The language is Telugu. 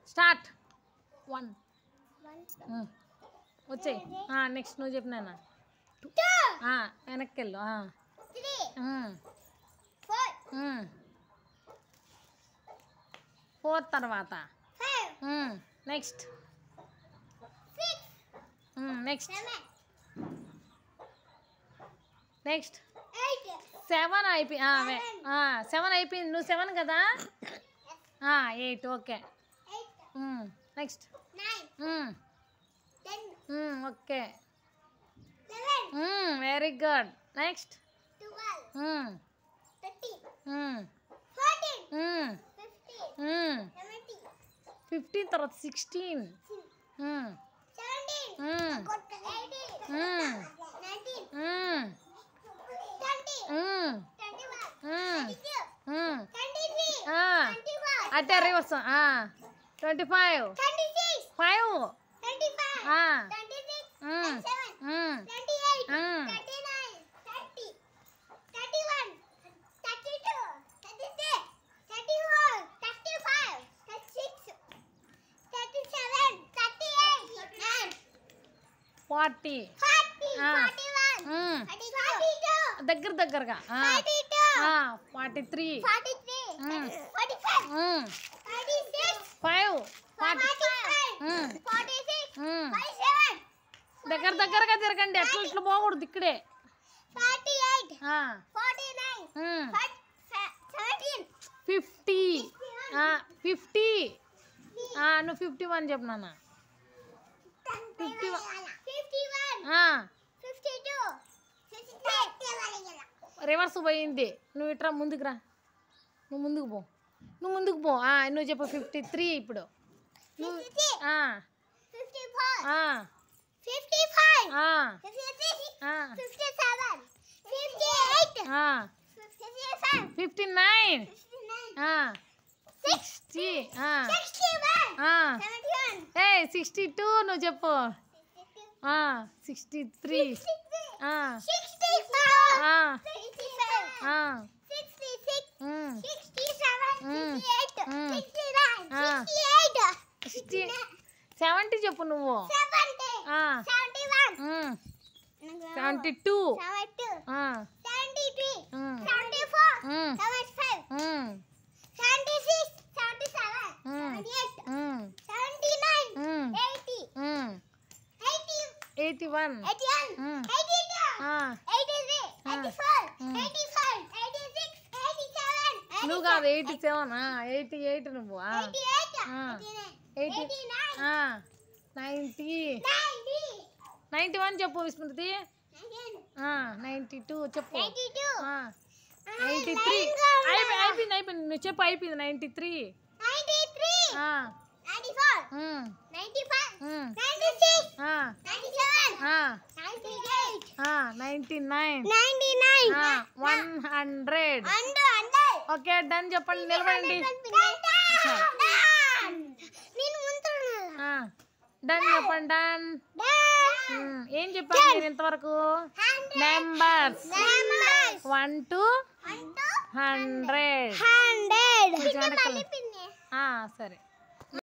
స్టార్ట్ 1 వచ్చాయి నెక్స్ట్ నువ్వు చెప్పినా వెనక్కి వెళ్ళు 4 తర్వాత నెక్స్ట్ నెక్స్ట్ 7 అయిపోయి 7 అయిపోయింది నువ్వు 7 కదా 8 okay next 9 okay very good next 12 13 14 15 తర్వాత 16 అట్టే రివర్స్ 25 5 40 దగ్గరగా 43 5 దగ్గరగా తిరగండి అట్లా ఇట్లా పోకూడదు ఇక్కడే 50 నువ్వు 51 చెప్పు నాన్న 51 రివర్స్ పోయింది నువ్వు ఇట్రా ముందుకు రా నువ్వు ముందుకు పో నువ్వు చెప్పు 53 ఇప్పుడు నువ్వు 59 60 62 నువ్వు చెప్పు 63 70 చెప్పు నువ్వు 72 81 నువ్వు కాదు 87 88 నువ్వు 90 91 చెప్పు విస్మృతి 92 చెప్పు 93 అయిపోయింది నువ్వు చెప్పు అయిపోయింది 93 100 ఓకే డన్ చెప్పండి నిలబడండి డన్ చెప్పండి డన్ ఏం చెప్పాను మీరు ఇంతవరకు నెంబర్స్ 1 to 100 సరే